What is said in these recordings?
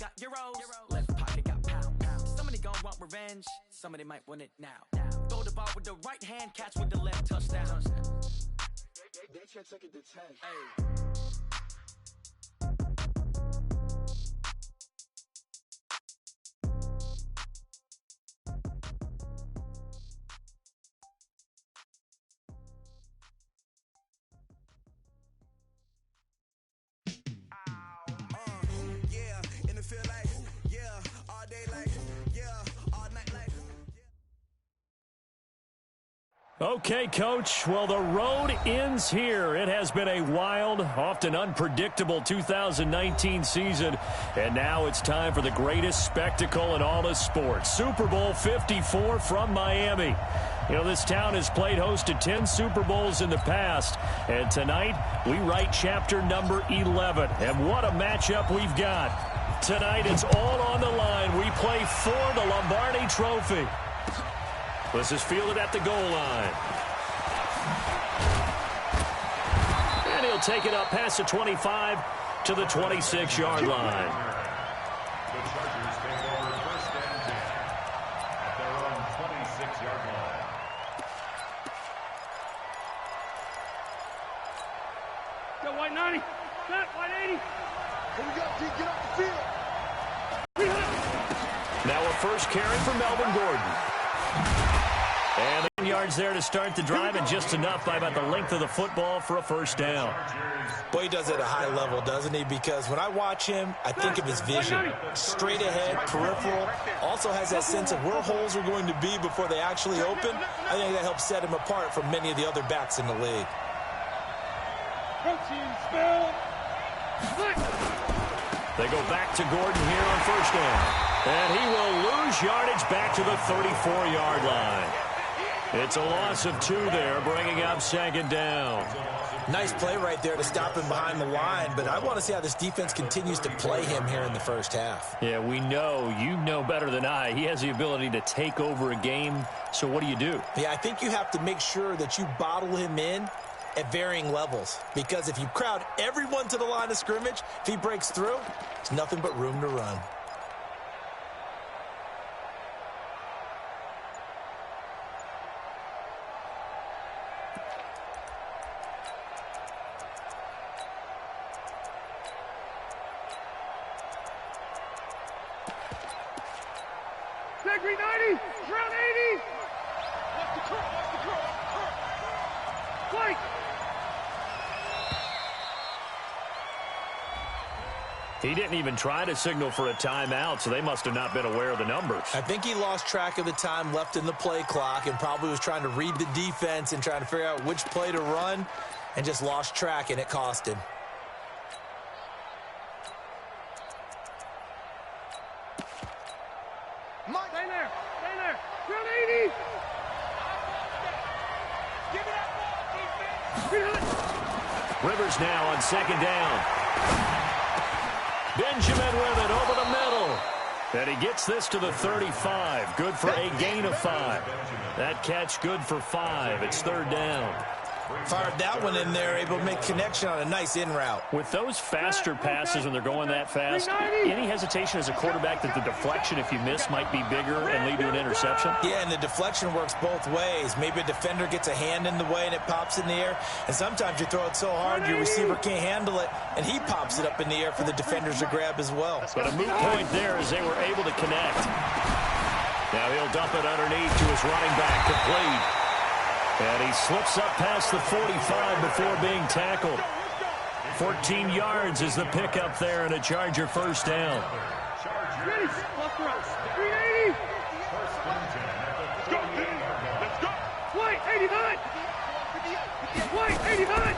got euros. Left pocket got pound. Somebody gon' want revenge. Somebody might want it now. Throw the ball with the right hand, catch with the left, touchdown. They can't take it to 10. Hey. Okay, Coach. Well, the road ends here. It has been a wild, often unpredictable 2019 season, and now it's time for the greatest spectacle in all of sports. Super Bowl 54 from Miami. You know, this town has played host to 10 Super Bowls in the past, and tonight we write chapter number 11. And what a matchup we've got. Tonight it's all on the line. We play for the Lombardi Trophy. This is fielded at the goal line. And he'll take it up past the 25 to the 26-yard line. The Chargers take over first and 10 at their own 26-yard line. Go white 90. Set, white 80. Here we go, D. Get off the field. Now a first carry for Melvin Gordon. And 9 yards there to start the drive, and just enough by about the length of the football for a first down. Boy, he does it at a high level, doesn't he? Because when I watch him, I think of his vision. Straight ahead, peripheral. Also has that sense of where holes are going to be before they actually open. I think that helps set him apart from many of the other backs in the league. Protein spill. They go back to Gordon here on first down. And he will lose yardage back to the 34-yard line. It's a loss of 2 there, bringing up second down. Nice play right there to stop him behind the line, but I want to see how this defense continues to play him here in the first half. Yeah, we know, you know better than I, he has the ability to take over a game, so what do you do? Yeah, I think you have to make sure that you bottle him in at varying levels, because if you crowd everyone to the line of scrimmage, if he breaks through, there's nothing but room to run. Green 90. Round 80. Watch the curl. Watch the curl. White. He didn't even try to signal for a timeout, so they must have not been aware of the numbers. I think he lost track of the time left in the play clock and probably was trying to read the defense and trying to figure out which play to run and just lost track, and it cost him. Stay there. Stay there. Round 80. Give me that ball, defense. Rivers now on second down. Benjamin with it over the middle. And he gets this to the 35. Good for a gain of 5. That catch good for 5. It's third down. Fired that one in there, able to make connection on a nice in route. With those faster passes when they're going that fast, any hesitation as a quarterback that the deflection, if you miss, might be bigger and lead to an interception? Yeah, and the deflection works both ways. Maybe a defender gets a hand in the way and it pops in the air, and sometimes you throw it so hard your receiver can't handle it, and he pops it up in the air for the defenders to grab as well. But a moot point there as they were able to connect. Now he'll dump it underneath to his running back, complete. And he slips up past the 45 before being tackled. 14 yards is the pickup there and a Charger first down. Ready. Left to right. 380. Let's go. Let's go. White 89. White 89.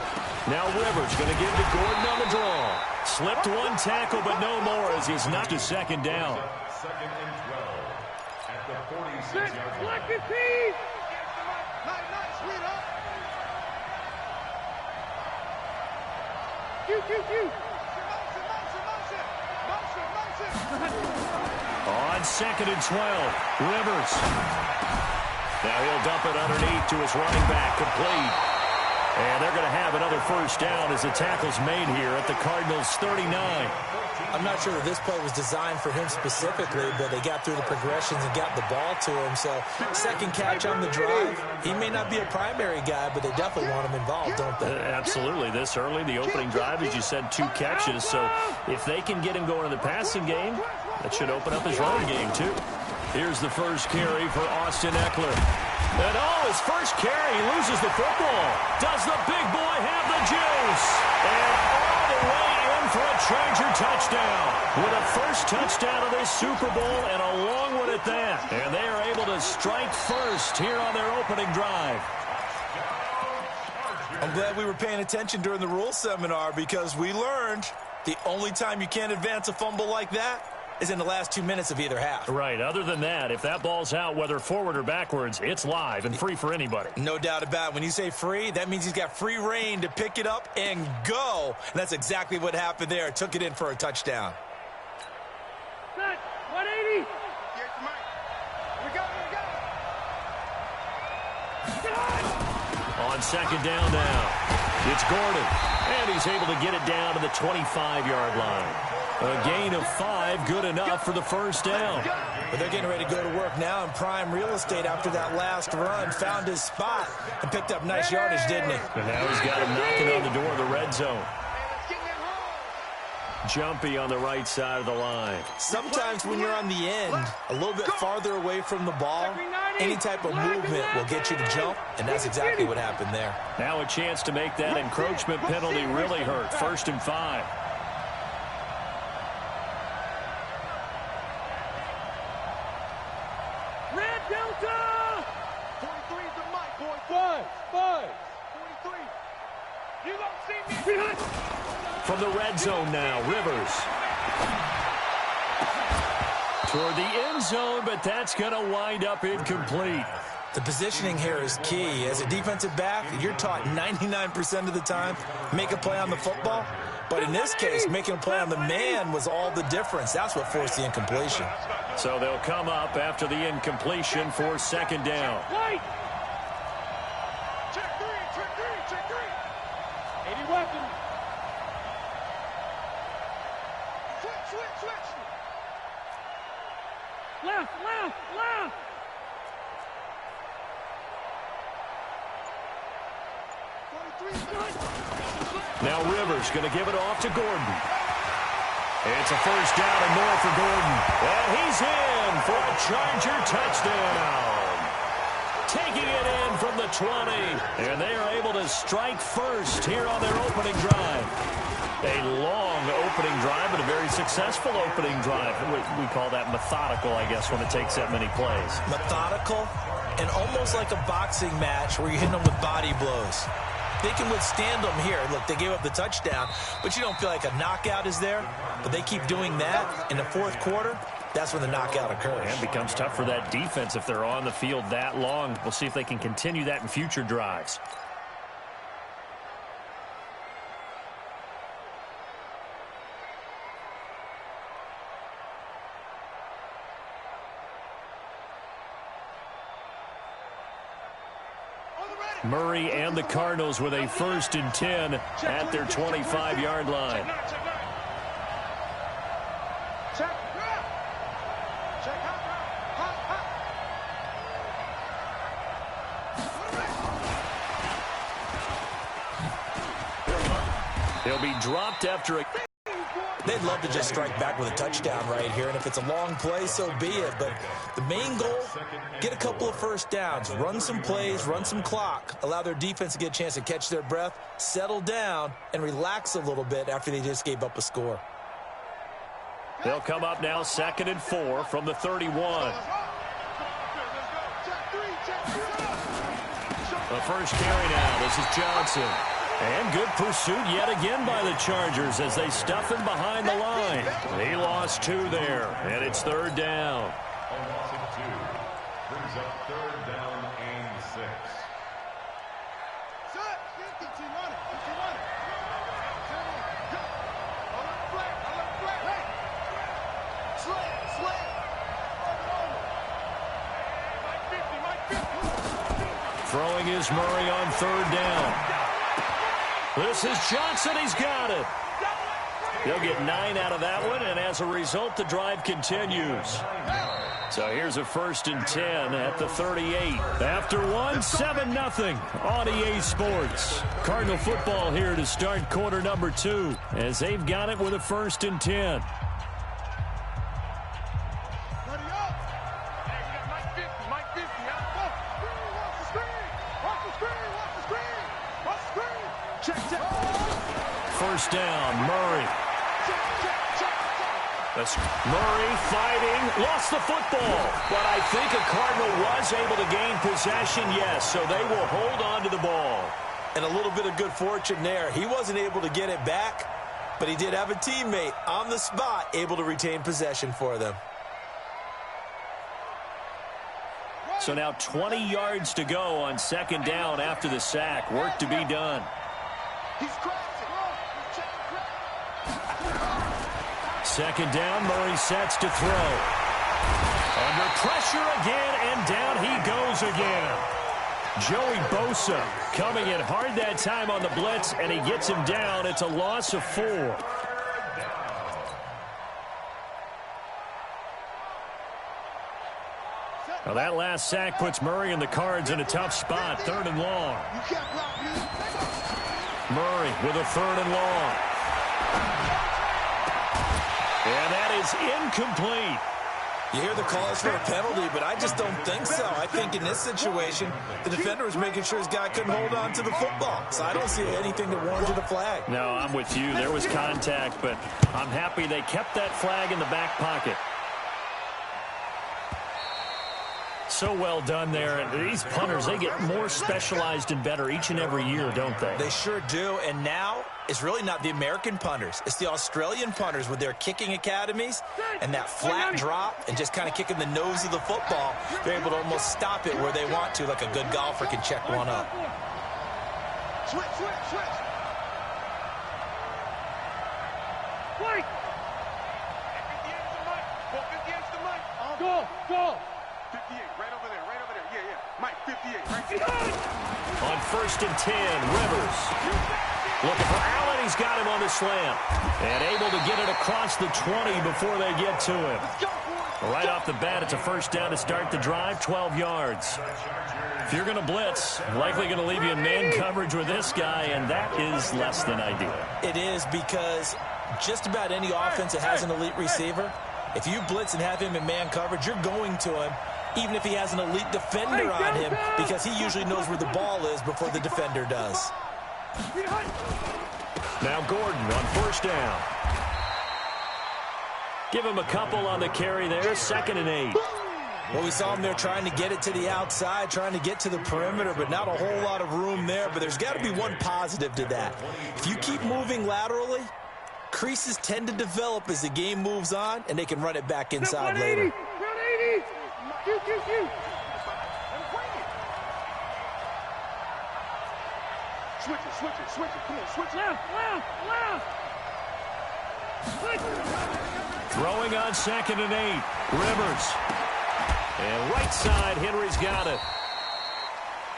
Now Rivers going to give to Gordon on the draw. Slipped one tackle, but no more as he's knocked to second down. Second and 12 at the 46-yard Set. line. Collective team. On second and 12, Rivers. Now he'll dump it underneath to his running back, complete. And they're going to have another first down as the tackle's made here at the Cardinals' 39. I'm not sure that this play was designed for him specifically, but they got through the progressions and got the ball to him. So second catch on the drive. He may not be a primary guy, but they definitely want him involved, don't they? Absolutely. This early, the opening drive, as you said, 2 catches. So if they can get him going in the passing game, that should open up his running game too. Here's the first carry for Austin Eckler. And his first carry, he loses the football. Does the big boy have the juice? And all the way in for a Charger touchdown. With a first touchdown of this Super Bowl and a long one at that. And they are able to strike first here on their opening drive. I'm glad we were paying attention during the rules seminar because we learned the only time you can't advance a fumble like that is in the last 2 minutes of either half. Right. Other than that, if that ball's out, whether forward or backwards, it's live and free for anybody. No doubt about it. When you say free, that means he's got free reign to pick it up and go. And that's exactly what happened there. Took it in for a touchdown. Set. 180. On second down now, it's Gordon. And he's able to get it down to the 25-yard line. A gain of 5, good enough for the first down. But they're getting ready to go to work now in prime real estate after that last run. Found his spot and picked up nice yardage, didn't he? And now he's got him knocking on the door of the red zone. Jumpy on the right side of the line. Sometimes when you're on the end, a little bit farther away from the ball, any type of movement will get you to jump, and that's exactly what happened there. Now a chance to make that encroachment penalty really hurt. 1st and 5. Red Delta. 43 is the mic, boy. 5. 43. You don't see me. Behind. From the red zone now, Rivers. Toward the end zone, but that's going to wind up incomplete. The positioning here is key. As a defensive back, you're taught 99% of the time, make a play on the football. But in this case, making a play on the man was all the difference. That's what forced the incompletion. So they'll come up after the incompletion for second down. White. Check 3. 80 weapon. Switch. Left. Now Rivers going to give it off to Gordon. It's a first down and more for Gordon. And he's in for a Charger touchdown. Taking it in from the 20. And they are able to strike first here on their opening drive. A long opening drive, but a very successful opening drive. We call that methodical, I guess, when it takes that many plays. Methodical and almost like a boxing match where you're hitting them with body blows. They can withstand them here. Look, they gave up the touchdown, but you don't feel like a knockout is there. But they keep doing that in the fourth quarter. That's when the knockout occurs. And it becomes tough for that defense if they're on the field that long. We'll see if they can continue that in future drives. Murray and the Cardinals with a 1st and 10 at their 25-yard line. He'll be dropped after a... They'd love to just strike back with a touchdown right here, and if it's a long play, so be it. But the main goal, get a couple of first downs, run some plays, run some clock, allow their defense to get a chance to catch their breath, settle down, and relax a little bit after they just gave up a score. They'll come up now 2nd and 4 from the 31. The first carry now. This is Johnson. And good pursuit yet again by the Chargers as they stuff him behind the line. He lost 2 there, and it's 3rd down. A loss of 2 brings up 3rd down and 6. Throwing is Murray on 3rd down. This is Johnson. He's got it. They'll get 9 out of that one, and as a result, the drive continues. So here's a 1st and 10 at the 38. After one, 7-0 on EA Sports. Cardinal football here to start quarter number 2 as they've got it with a 1st and 10. First down, Murray. Murray fighting, lost the football. But I think a Cardinal was able to gain possession, yes, so they will hold on to the ball. And a little bit of good fortune there. He wasn't able to get it back, but he did have a teammate on the spot able to retain possession for them. So now 20 yards to go on 2nd down after the sack. Work to be done. Second down, Murray sets to throw. Under pressure again, and down he goes again. Joey Bosa coming in hard that time on the blitz, and he gets him down. It's a loss of 4. Now that last sack puts Murray and the Cards in a tough spot. 3rd and long. Murray with a 3rd and long. And that is incomplete. You hear the calls for a penalty, but I just don't think so. I think in this situation, the defender was making sure his guy couldn't hold on to the football. So I don't see anything that warranted a flag. No, I'm with you. There was contact, but I'm happy they kept that flag in the back pocket. So well done there. And these punters, they get more specialized and better each and every year, don't they? They sure do. And now it's really not the American punters. It's the Australian punters with their kicking academies and that flat drop and just kind of kicking the nose of the football. They're able to almost stop it where they want to, like a good golfer can check one up. Switch. White. Go. 58, right over there. Yeah. Mike, 58, right there. On 1st and 10, Rivers. Looking for Allen. He's got him on the slant. And able to get it across the 20 before they get to him. Right off the bat, it's a 1st down to start the drive, 12 yards. If you're going to blitz, likely going to leave you in man coverage with this guy, and that is less than ideal. It is, because just about any offense that has an elite receiver, if you blitz and have him in man coverage, you're going to him, even if he has an elite defender on him, because he usually knows where the ball is before the defender does. Now Gordon on 1st down. Give him a couple on the carry there, 2nd and 8. Well, we saw him there trying to get it to the outside, trying to get to the perimeter, but not a whole lot of room there. But there's got to be one positive to that. If you keep moving laterally, creases tend to develop as the game moves on, and they can run it back inside later. Run 80. Q. Switch it. Come on, switch it. Left. Throwing on 2nd and 8. Rivers. And right side, Henry's got it.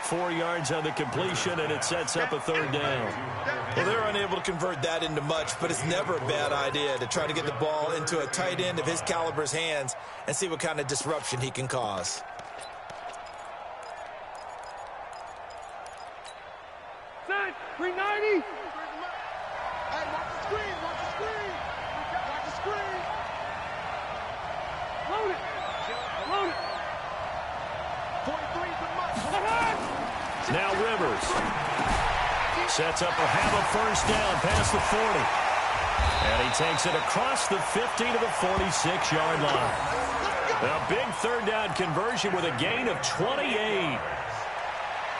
4 yards on the completion, and it sets up a 3rd down. Well, they're unable to convert that into much, but it's never a bad idea to try to get the ball into a tight end of his caliber's hands and see what kind of disruption he can cause. Set. 390. Hey, watch the screen. Load it. 43 for Mike. Now Rivers sets up a 1st down past the 40. And he takes it across the 50 to the 46-yard line. A big 3rd down conversion with a gain of 28.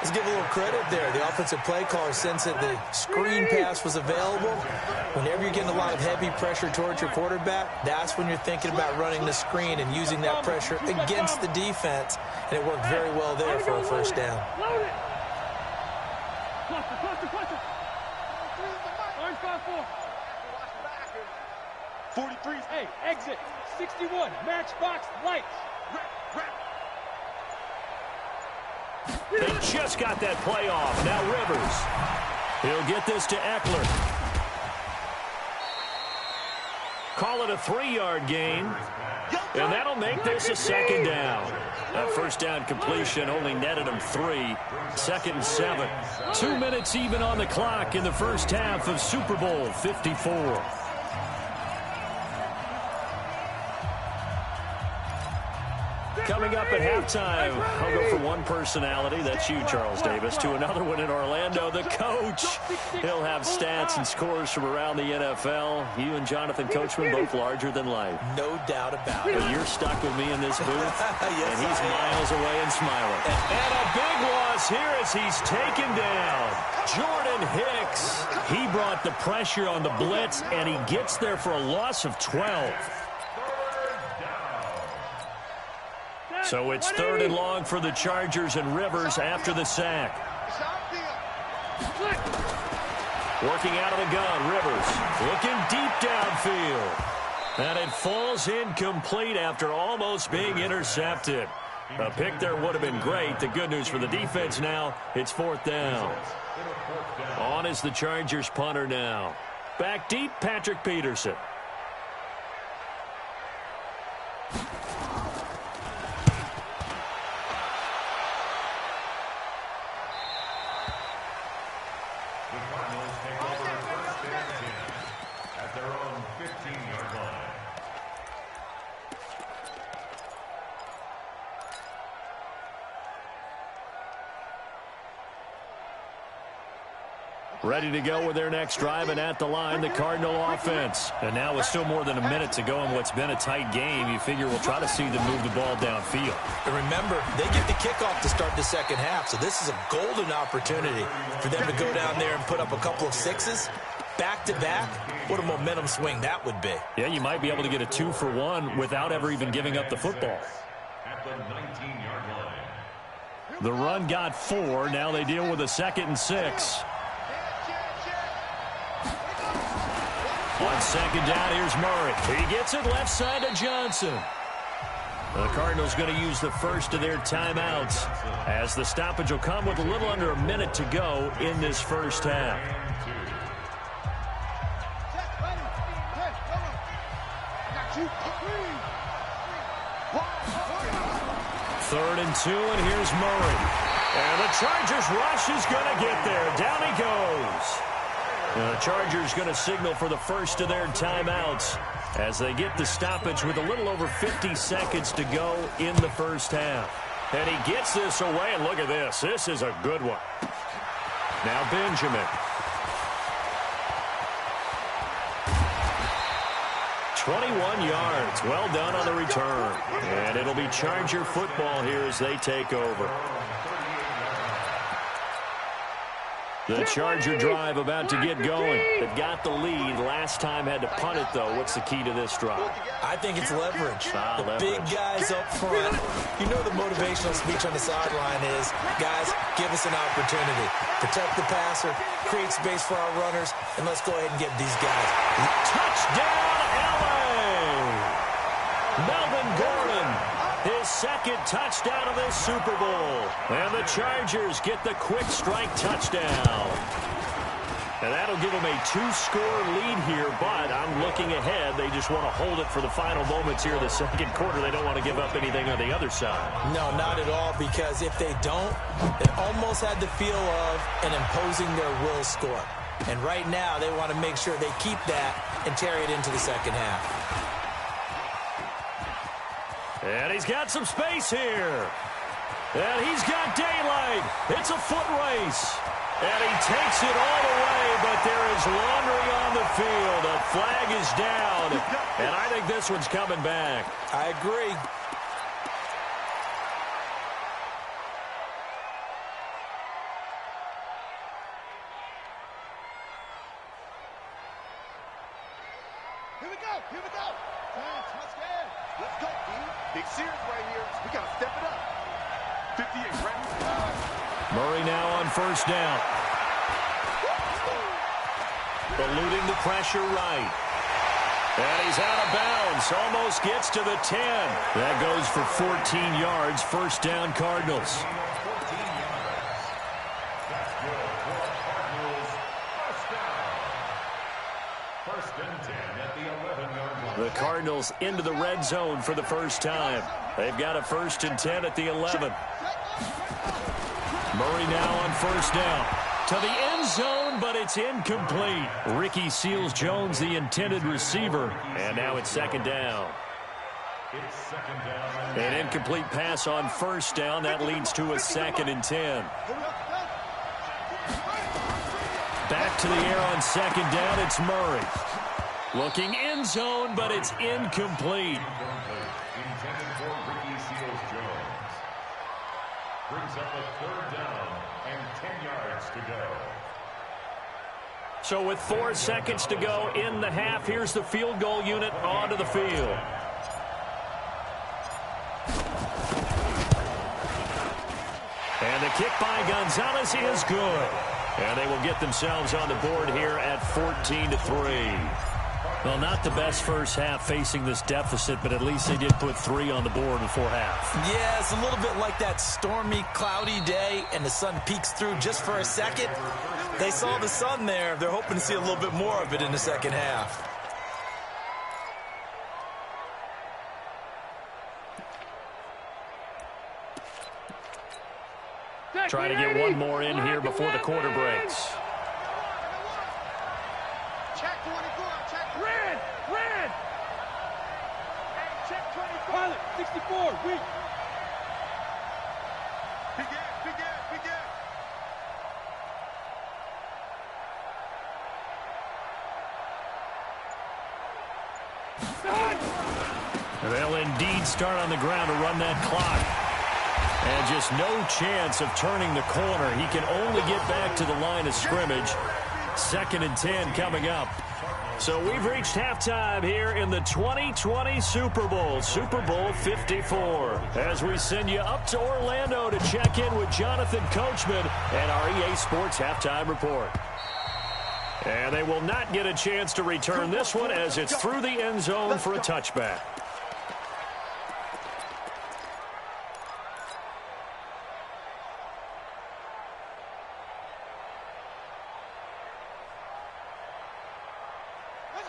Let's give a little credit there. The offensive play caller sensed that the screen pass was available. Whenever you're getting a lot of heavy pressure towards your quarterback, that's when you're thinking about running the screen and using that pressure against the defense. And it worked very well there for a 1st down. Load it. Cluster. Orange 5-4. 43. Hey, exit. 61. Matchbox lights. They just got that play off. Now Rivers. He'll get this to Eckler. Call it a 3-yard gain. And that'll make this a second down. That first down completion only netted him 3. 2nd and 7. 2 minutes even on the clock in the first half of Super Bowl 54. Coming up at halftime, I'll go from one personality, that's you, Charles Davis, to another one in Orlando, the coach. He'll have stats and scores from around the NFL. You and Jonathan Coachman, both larger than life. No doubt about it. But you're stuck with me in this booth, Yes, and he's miles away and smiling. And a big loss here as he's taken down. Jordan Hicks. He brought the pressure on the blitz, and he gets there for a loss of 12. So it's 3rd and long for the Chargers, and Rivers after the sack. Working out of the gun, Rivers looking deep downfield. And it falls incomplete after almost being intercepted. A pick there would have been great. The good news for the defense now, it's 4th down. On is the Chargers punter now. Back deep, Patrick Peterson. Ready to go with their next drive, and at the line, the Cardinal offense. And now with still more than a minute to go in what's been a tight game, you figure we'll try to see them move the ball downfield. And remember, they get the kickoff to start the second half, so this is a golden opportunity for them to go down there and put up a couple of 6s. Back-to-back, what a momentum swing that would be. Yeah, you might be able to get a 2-for-1 without ever even giving up the football. At the 19-yard line. The run got 4. Now they deal with a 2nd and 6. On 2nd down, here's Murray. He gets it left side to Johnson. The Cardinals going to use the first of their timeouts as the stoppage will come with a little under a minute to go in this first half. Third and 2, and here's Murray. And the Chargers rush is going to get there. Down he goes. The Chargers going to signal for the first of their timeouts as they get the stoppage with a little over 50 seconds to go in the first half. And he gets this away, and look at this. This is a good one. Now Benjamin. 21 yards. Well done on the return. And it'll be Charger football here as they take over. The Charger drive about to get going. They've got the lead. Last time had to punt it, though. What's the key to this drive? I think it's leverage. Leverage. Big guys up front. You know the motivational speech on the sideline is, guys, give us an opportunity. Protect the passer, create space for our runners, and let's go ahead and get these guys. Touchdown, L.A. Melvin Gordon. His 2nd touchdown of this Super Bowl. And the Chargers get the quick strike touchdown. And that'll give them a 2-score lead here, but I'm looking ahead. They just want to hold it for the final moments here of the second quarter. They don't want to give up anything on the other side. No, not at all, because if they don't, it almost had the feel of an imposing their will score. And right now, they want to make sure they keep that and carry it into the second half. And he's got some space here. And he's got daylight. It's a foot race. And he takes it all the way, but there is laundry on the field. A flag is down. And I think this one's coming back. I agree. Here we go. Here we go. Let's go, D. Big series right here. We got to step it up. 58, ready? Murray now on first down. Eluding the pressure right. And he's out of bounds. Almost gets to the 10. That goes for 14 yards. First down, Cardinals. Cardinals into the red zone for the first time. They've got a 1st and 10 at the 11. Murray now on 1st down. To the end zone, but it's incomplete. Ricky Seals-Jones, the intended receiver. And now it's 2nd down. An incomplete pass on 1st down. That leads to a 2nd and 10. Back to the air on 2nd down. It's Murray. Looking end zone, but it's incomplete. Intended for Ricky Seals-Jones. Brings up a 3rd down and 10 yards to go. So with 4 seconds to go in the half, here's the field goal unit onto the field. And the kick by Gonzalez is good. And they will get themselves on the board here at 14-3. Well, not the best first half facing this deficit, but at least they did put 3 on the board before half. Yeah, it's a little bit like that stormy, cloudy day, and the sun peeks through just for a second. They saw the sun there. They're hoping to see a little bit more of it in the second half. Try to get one more in here before the quarter breaks. Check 24, check. Red! Red! Check 24. Pilot, 64, weak. Begin. They'll indeed start on the ground to run that clock. And just no chance of turning the corner. He can only get back to the line of scrimmage. 2nd and 10 coming up. So we've reached halftime here in the 2020 Super Bowl, Super Bowl 54. As we send you up to Orlando to check in with Jonathan Coachman and our EA Sports Halftime Report. And they will not get a chance to return this one as it's through the end zone for a touchback.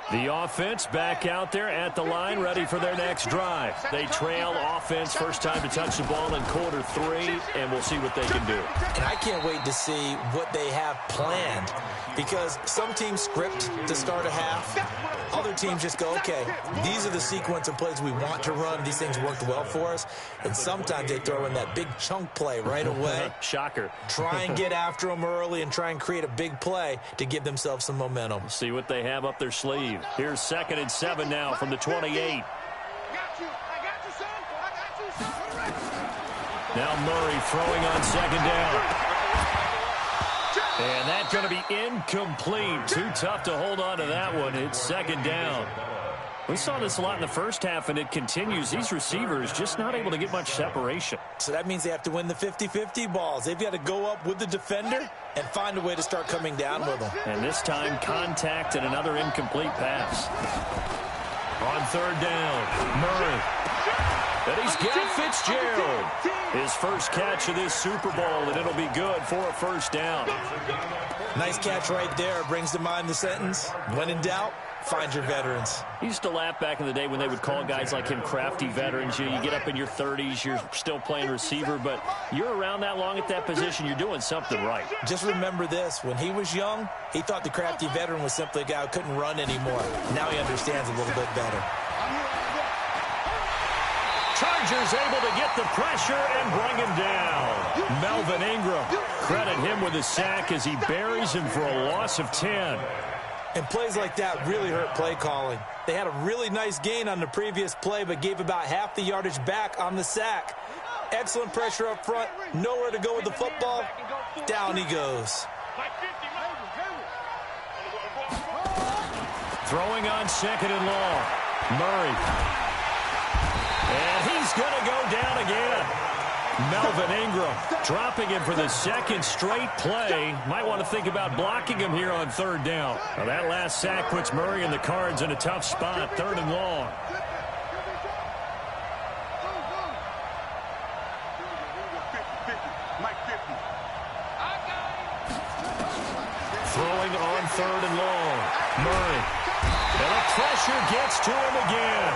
The offense back out there at the line, ready for their next drive. They trail offense, first time to touch the ball in quarter 3, and we'll see what they can do. And I can't wait to see what they have planned, because some teams script to start a half. Other teams just go, okay, these are the sequence of plays we want to run. These things worked well for us. And sometimes they throw in that big chunk play right away. Shocker. Try and get after them early and try and create a big play to give themselves some momentum. See what they have up their sleeve. Here's 2nd and 7 now from the 28. I got you, son. Now Murray throwing on 2nd down. And that's going to be incomplete. Too tough to hold on to that one. It's 2nd down. We saw this a lot in the first half, and it continues. These receivers just not able to get much separation. So that means they have to win the 50-50 balls. They've got to go up with the defender and find a way to start coming down with them. And this time, contact and another incomplete pass. On 3rd down, Murray. And he's got Fitzgerald. His first catch of this Super Bowl, and it'll be good for a 1st down. Nice catch right there. Brings to mind the sentence, when in doubt, find your veterans. I used to laugh back in the day when they would call guys like him crafty veterans. You get up in your 30s, you're still playing receiver, but you're around that long at that position, you're doing something right. Just remember this, when he was young, he thought the crafty veteran was simply a guy who couldn't run anymore. Now he understands a little bit better. Chargers able to get the pressure and bring him down. Melvin Ingram, credit him with a sack as he buries him for a loss of 10. And plays like that really hurt play calling. They had a really nice gain on the previous play, but gave about half the yardage back on the sack. Excellent pressure up front. Nowhere to go with the football. Down he goes. Throwing on 2nd and long. Murray. And he's going to go down again. Melvin Ingram dropping him for the 2nd straight play. Might want to think about blocking him here on 3rd down. Now that last sack puts Murray and the Cards in a tough spot, 3rd and long. Throwing on 3rd and long. Murray. And up pressure gets to him again.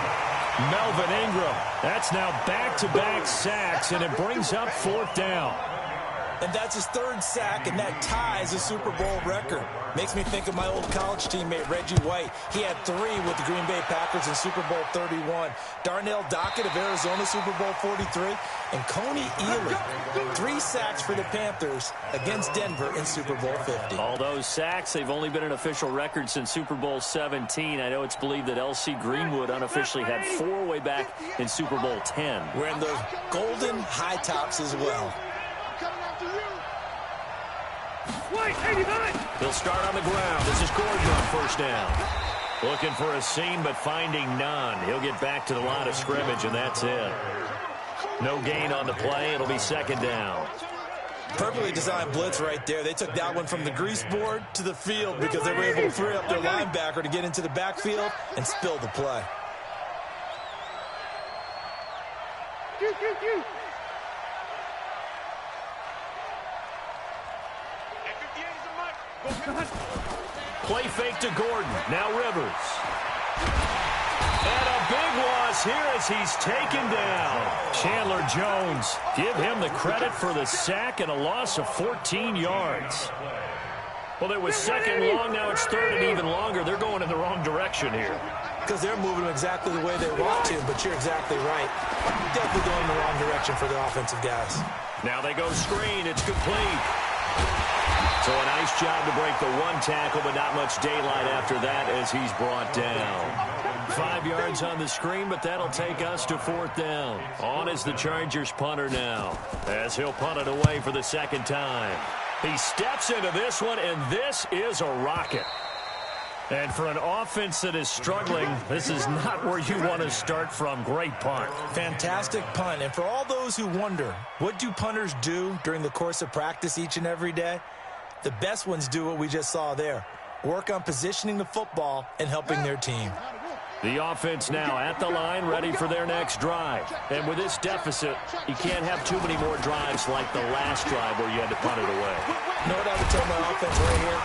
Melvin Ingram. That's now back-to-back sacks, and it brings up 4th down. And that's his 3rd sack, and that ties a Super Bowl record. Makes me think of my old college teammate, Reggie White. He had 3 with the Green Bay Packers in Super Bowl 31. Darnell Dockett of Arizona, Super Bowl 43. And Coney Ealy, 3 sacks for the Panthers against Denver in Super Bowl 50. All those sacks, they've only been an official record since Super Bowl 17. I know it's believed that L.C. Greenwood unofficially had 4 way back in Super Bowl 10. Wearing those golden high tops as well. He'll start on the ground. This is Gordon on 1st down. Looking for a seam, but finding none. He'll get back to the line of scrimmage, and that's it. No gain on the play. It'll be 2nd down. Perfectly designed blitz right there. They took that one from the grease board to the field because they were able to free up their linebacker to get into the backfield and spill the play. Play fake to Gordon. Now Rivers. And a big loss here as he's taken down. Chandler Jones. Give him the credit for the sack and a loss of 14 yards. Well, it was 2nd long. Now it's 3rd and even longer. They're going in the wrong direction here. Because they're moving exactly the way they want to, but you're exactly right. Definitely going in the wrong direction for the offensive guys. Now they go screen. It's complete. So a nice job to break the 1 tackle, but not much daylight after that as he's brought down. 5 yards on the screen, but that'll take us to 4th down. On is the Chargers punter now, as he'll punt it away for the 2nd time. He steps into this one, and this is a rocket. And for an offense that is struggling, this is not where you want to start from. Great punt. Fantastic punt. And for all those who wonder, what do punters do during the course of practice each and every day? The best ones do what we just saw there. Work on positioning the football and helping their team. The offense now at the line, ready for their next drive. And with this deficit, you can't have too many more drives like the last drive where you had to punt it away. You know what I would tell my offense right here?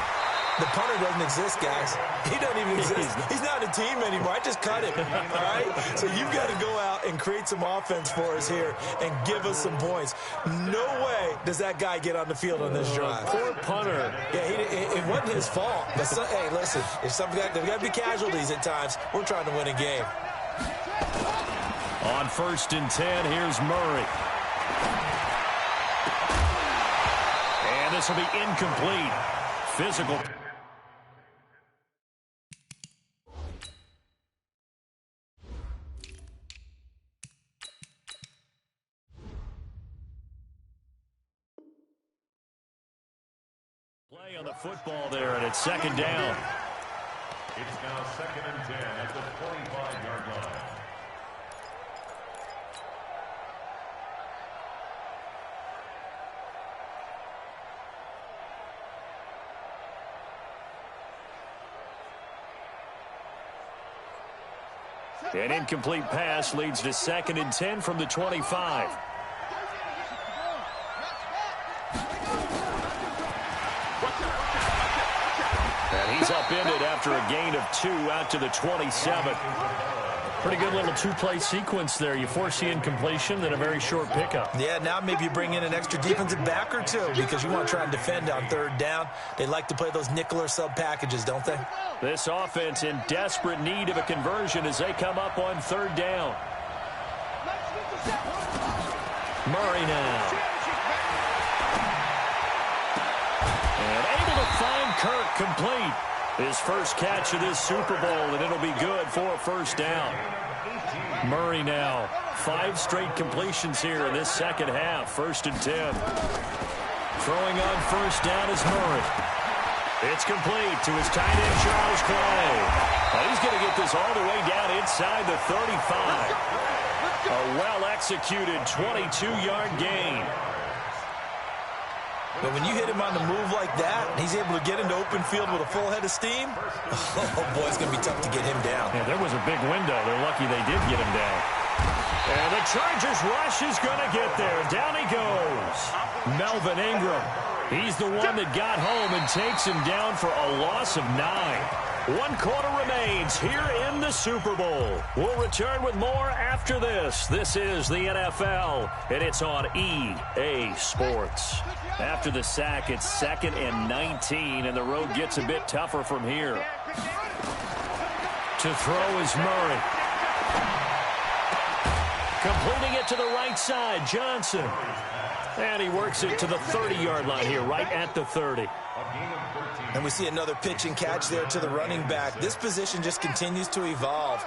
The punter doesn't exist, guys. He doesn't even exist. He's not a team anymore. I just cut him, all right? So you've got to go out and create some offense for us here and give us some points. No way does that guy get on the field on this drive. Poor punter. Yeah, it wasn't his fault. But hey, listen, if there's got to be casualties at times, we're trying to win a game. On 1st and 10, here's Murray. And this will be incomplete. Physical. Play on the football there, and it's 2nd down. It's now 2nd and 10 at the 45-yard line. An incomplete pass leads to 2nd and 10 from the 25. And he's upended after a gain of 2 out to the 27. Pretty good little 2-play sequence there. You force the incompletion, then a very short pickup. Yeah, now maybe you bring in an extra defensive back or 2 because you want to try and defend on 3rd down. They like to play those nickel or sub packages, don't they? This offense in desperate need of a conversion as they come up on 3rd down. Murray now. And able to find Kirk complete. His first catch of this Super Bowl, and it'll be good for a 1st down. Murray now. 5 straight completions here in this 2nd half. 1st and 10. Throwing on 1st down is Murray. It's complete to his tight end, Charles Clay. He's going to get this all the way down inside the 35. A well-executed 22-yard gain. But when you hit him on the move like that, he's able to get into open field with a full head of steam, oh, boy, it's going to be tough to get him down. Yeah, there was a big window. They're lucky they did get him down. And the Chargers rush is going to get there. Down he goes. Melvin Ingram. He's the one that got home and takes him down for a loss of 9. 1 quarter remains here in the Super Bowl. We'll return with more after this. This is the NFL, and it's on EA Sports. After the sack, it's 2nd and 19, and the road gets a bit tougher from here. To throw is Murray. Completing it to the right side, Johnson. And he works it to the 30-yard line here, right at the 30. And we see another pitch and catch there to the running back. This position just continues to evolve.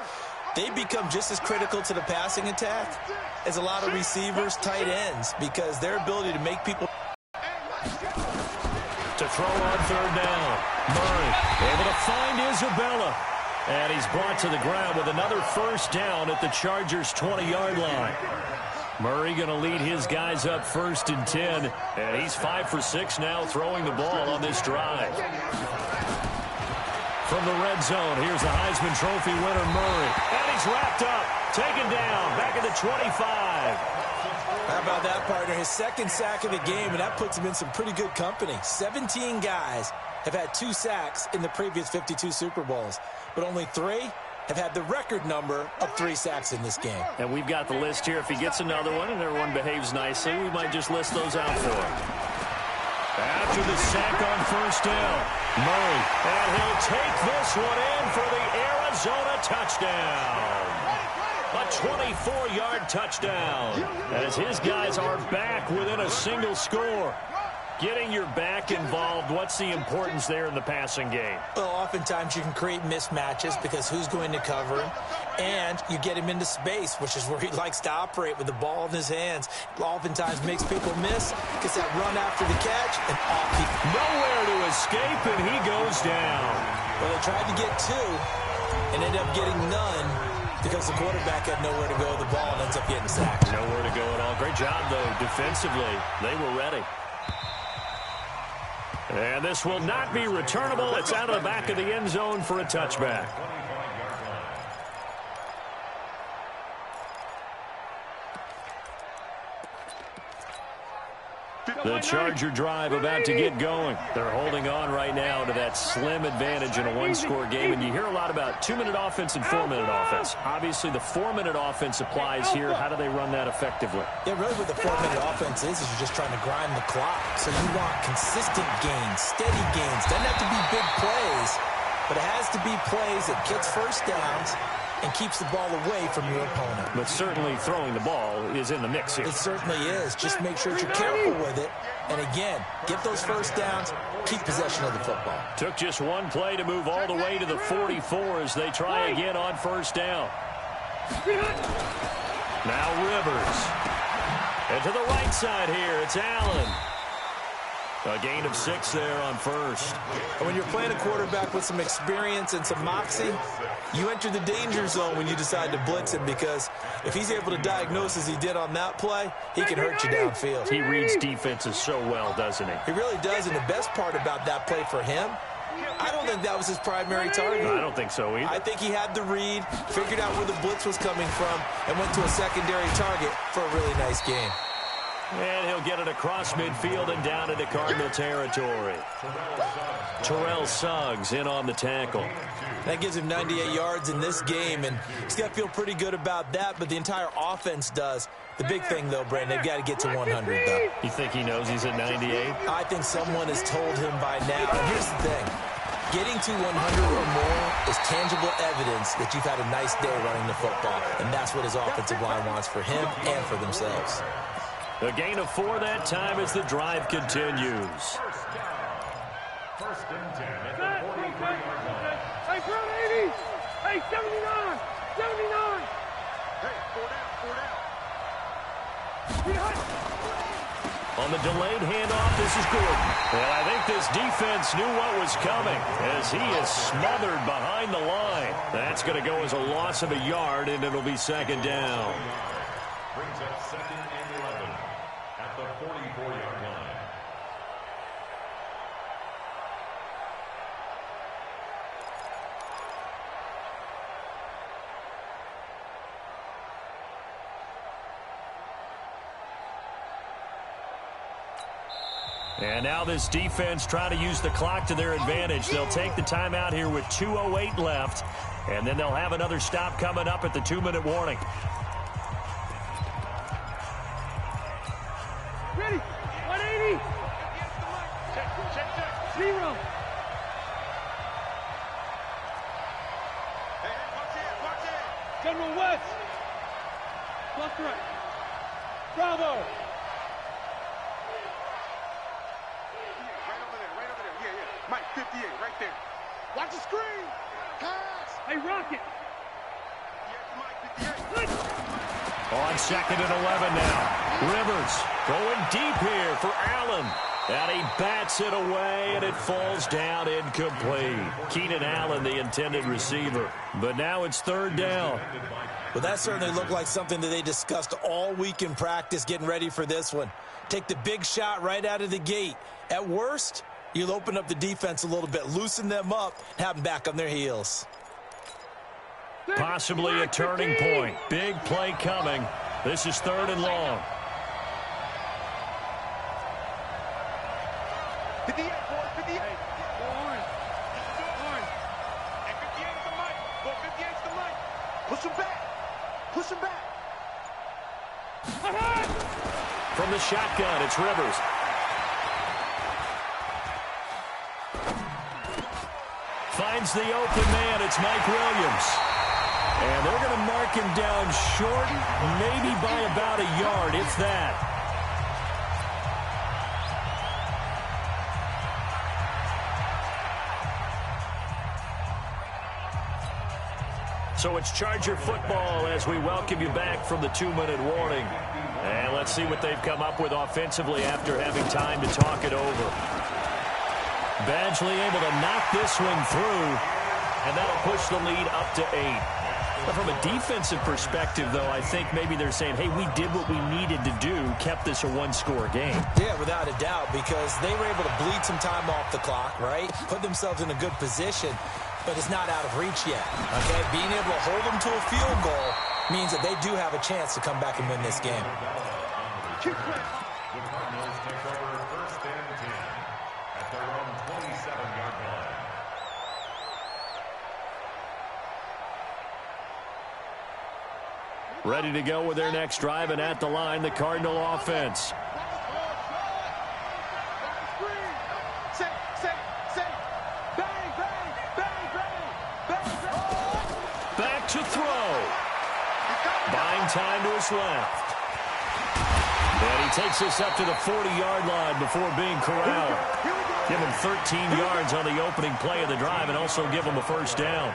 They become just as critical to the passing attack as a lot of receivers, tight ends, because their ability to make people... To throw on 3rd down. Murray able to find Isabella. And he's brought to the ground with another 1st down at the Chargers' 20-yard line. Murray going to lead his guys up 1st and 10. And he's 5 for 6 now throwing the ball on this drive. From the red zone, here's the Heisman Trophy winner, Murray. And he's wrapped up, taken down, back at the 25. How about that, partner? His 2nd sack of the game, and that puts him in some pretty good company. 17 guys have had 2 sacks in the previous 52 Super Bowls, but only 3 have had the record number of 3 sacks in this game. And we've got the list here. If he gets another one and everyone behaves nicely, we might just list those out for him. After the sack on 1st down, Murray, and he'll take this one in for the Arizona touchdown. A 24-yard touchdown as his guys are back within a single score. Getting your back involved, what's the importance there in the passing game? Well, oftentimes you can create mismatches because who's going to cover him, and you get him into space, which is where he likes to operate with the ball in his hands. Oftentimes makes people miss, gets that run after the catch, and off he... Nowhere to escape, and he goes down. Well, they tried to get 2 and ended up getting none because the quarterback had nowhere to go with the ball and ends up getting sacked. Nowhere to go at all. Great job, though, defensively. They were ready. And this will not be returnable. It's out of the back of the end zone for a touchback. The Charger drive about to get going. They're holding on right now to that slim advantage in a 1-score game. And you hear a lot about 2-minute offense and 4-minute offense. Obviously, the 4-minute offense applies here. How do they run that effectively? Yeah, really what the 4-minute offense is you're just trying to grind the clock. So you want consistent gains, steady gains. Doesn't have to be big plays, but it has to be plays that gets 1st downs and keeps the ball away from your opponent. But certainly throwing the ball is in the mix here. It certainly is. Just make sure that you're careful with it. And again, get those 1st downs, keep possession of the football. Took just 1 play to move all the way to the 44 as they try again on 1st down. Now Rivers. And to the right side here, it's Allen. A gain of 6 there on 1st. And when you're playing a quarterback with some experience and some moxie, you enter the danger zone when you decide to blitz him, because if he's able to diagnose as he did on that play, he can hurt you downfield. He reads defenses so well, doesn't he? He really does, and the best part about that play for him, I don't think that was his primary target. I don't think so either. I think he had the read, figured out where the blitz was coming from, and went to a secondary target for a really nice game. And he'll get it across midfield and down into Cardinal territory. Terrell Suggs in on the tackle. That gives him 98 yards in this game, and he's got to feel pretty good about that, but the entire offense does. The big thing, though, Brandon, they've got to get to 100, though. You think he knows he's at 98? I think someone has told him by now. And here's the thing. Getting to 100 or more is tangible evidence that you've had a nice day running the football, and that's what his offensive line wants for him and for themselves. A gain of 4 that time as the drive continues. 1st and 10 at the 43-yard line. Hey, front 80! Hey, 79! 79! Hey, 4 down. On the delayed handoff, this is Gordon. And I think this defense knew what was coming as he is smothered behind the line. That's going to go as a loss of a yard, and it'll be 2nd down. Brings up 2nd and 11 at the 44-yard line. And now this defense trying to use the clock to their advantage. They'll take the timeout here with 2:08 left, and then they'll have another stop coming up at the 2-minute warning. Ready? 180. Check. 0. Watch it. General West. Left right. Bravo. Right over there. Yeah. Mike, 58, right there. Watch the screen. Pass. Hey, Rocket. Yes, Mike, 58. On 2nd and 11 now. Rivers going deep here for Allen. And he bats it away, and it falls down incomplete. Keenan Allen, the intended receiver. But now it's 3rd down. Well, that certainly looked like something that they discussed all week in practice getting ready for this one. Take the big shot right out of the gate. At worst, you'll open up the defense a little bit, loosen them up, have them back on their heels. Possibly a turning point. Big play coming. This is 3rd and long. 58, boys, 58. Go Orange. And 58 is the mic. Go 58 is the mic. Push him back. From the shotgun, it's Rivers. Finds the open man. It's Mike Williams. And they're going to mark him down short, maybe by about a yard, if that. So it's Charger football as we welcome you back from the 2-minute warning. And let's see what they've come up with offensively after having time to talk it over. Badgley able to knock this one through, and that'll push the lead up to 8. But from a defensive perspective, though, I think maybe they're saying, hey, we did what we needed to do, kept this a one-score game. Yeah, without a doubt, because they were able to bleed some time off the clock, right? Put themselves in a good position, but it's not out of reach yet, okay? Being able to hold them to a field goal means that they do have a chance to come back and win this game. The Cardinals take over 1st and 10 at their own 27-yard line. Ready to go with their next drive, and at the line, the Cardinal offense. Back to throw. Buying time to his left. And he takes this up to the 40-yard line before being corralled. Give him 13 yards on the opening play of the drive and also give him a 1st down.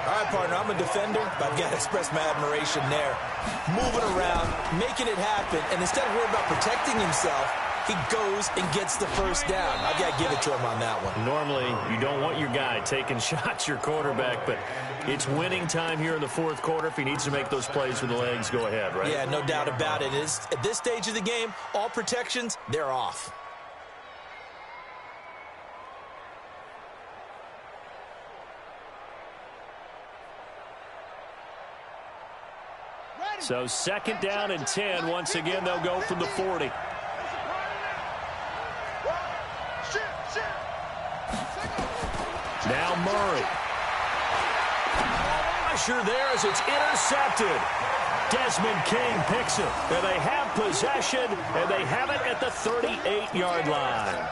All right, partner, I'm a defender, but I've got to express my admiration there. Moving around, making it happen, and instead of worrying about protecting himself, he goes and gets the 1st down. I've got to give it to him on that one. Normally, you don't want your guy taking shots, your quarterback, but it's winning time here in the 4th quarter. If he needs to make those plays with the legs, go ahead, right? Yeah, no doubt about it. At this stage of the game, all protections, they're off. So 2nd down and 10. Once again, they'll go from the 40. Now Murray. Pressure there as it's intercepted. Desmond King picks it. And they have possession, and they have it at the 38-yard line.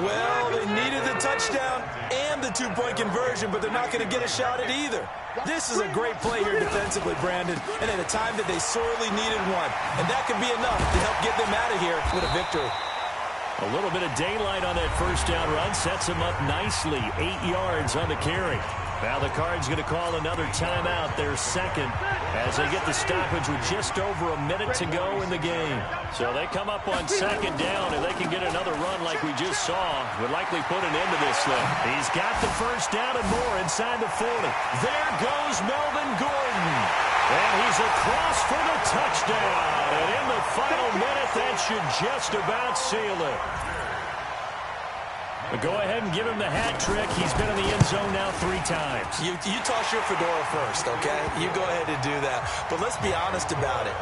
Well, they needed the touchdown and the 2-point conversion, but they're not going to get a shot at either. This is a great play here defensively, Brandon, and at a time that they sorely needed one. And that could be enough to help get them out of here with a victory. A little bit of daylight on that 1st down run sets him up nicely. 8 yards on the carry. Now the Cards going to call another timeout, their 2nd, as they get the stoppage with just over a minute to go in the game. So they come up on 2nd down, and they can get another run like we just saw. Would likely put an end to this thing. He's got the 1st down and more inside the 40. There goes Melvin Gordon. And he's across for the touchdown. And in the final minute, that should just about seal it. But go ahead and give him the hat trick. He's been in the end zone now 3 times. You toss your fedora first, okay? You go ahead and do that. But let's be honest about it.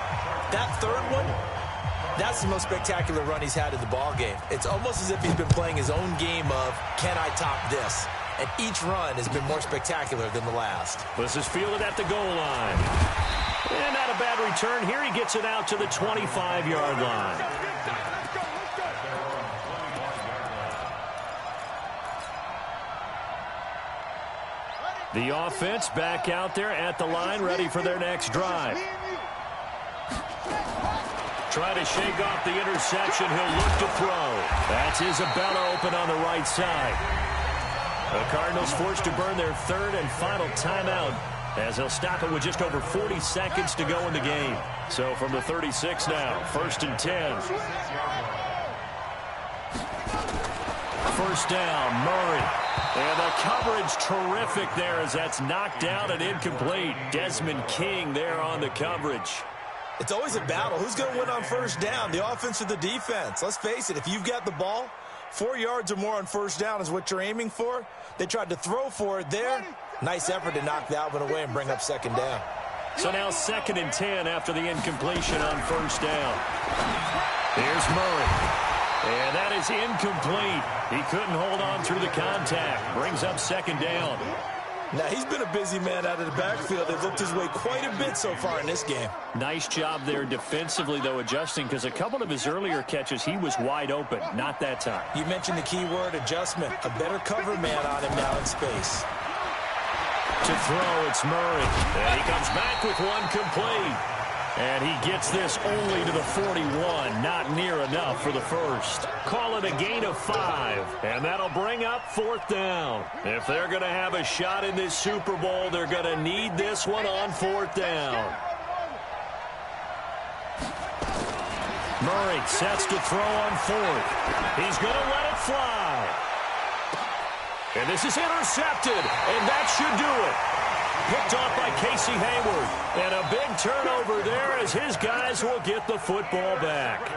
That 3rd one, That's the most spectacular run he's had in the ball game. It's almost as if he's been playing his own game of, can I top this? And each run has been more spectacular than the last. This is fielded at the goal line. And not a bad return. Here he gets it out to the 25-yard line. The offense back out there at the line, ready for their next drive. Try to shake off the interception. He'll look to throw. That's Isabella open on the right side. The Cardinals forced to burn their third and final timeout, as they'll stop it with just over 40 seconds to go in the game. So from the 36 now, 1st and 10. First down, Murray. And the coverage terrific there as that's knocked down and incomplete. Desmond King there on the coverage. It's always a battle. Who's going to win on first down, the offense or the defense? Let's face it, if you've got the ball, 4 yards or more on first down is what you're aiming for. They tried to throw for it there. Nice effort to knock that one away and bring up second down. So now 2nd and 10 after the incompletion on first down. Here's Murray. And that is incomplete. He couldn't hold on through the contact. Brings up second down. Now, he's been a busy man out of the backfield. They've looked his way quite a bit so far in this game. Nice job there defensively, though, adjusting, because a couple of his earlier catches, he was wide open. Not that time. You mentioned the key word, adjustment. A better cover man on him now in space. To throw, it's Murray. And he comes back with one complete. And he gets this only to the 41. Not near enough for the first. Call it a gain of 5. And that'll bring up 4th down. If they're going to have a shot in this Super Bowl, they're going to need this one on 4th down. Murray sets to throw on 4th. He's going to let it fly. And this is intercepted. And that should do it. Picked off by Casey Hayward. And a big turnover there as his guys will get the football back.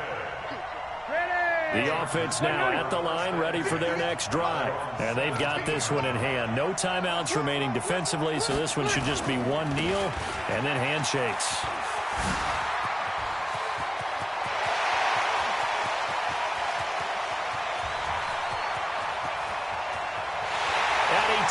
The offense now at the line, ready for their next drive. And they've got this one in hand. No timeouts remaining defensively, so this one should just be one kneel and then handshakes.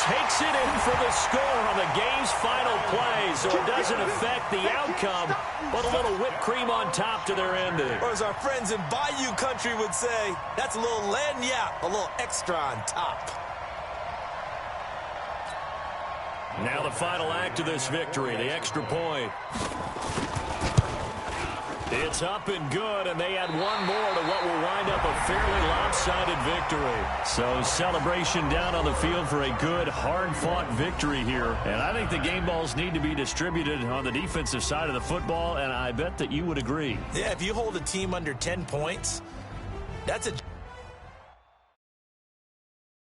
Takes it in for the score on the game's final play, so it doesn't affect the outcome, but a little whipped cream on top to their ending. Or as our friends in Bayou Country would say, that's a little lagniappe, a little extra on top. Now the final act of this victory, the extra point. It's up and good, and they add one more to what will wind up a fairly lopsided victory. So celebration down on the field for a good, hard-fought victory here. And I think the game balls need to be distributed on the defensive side of the football, and I bet that you would agree. Yeah, if you hold a team under 10 points, that's a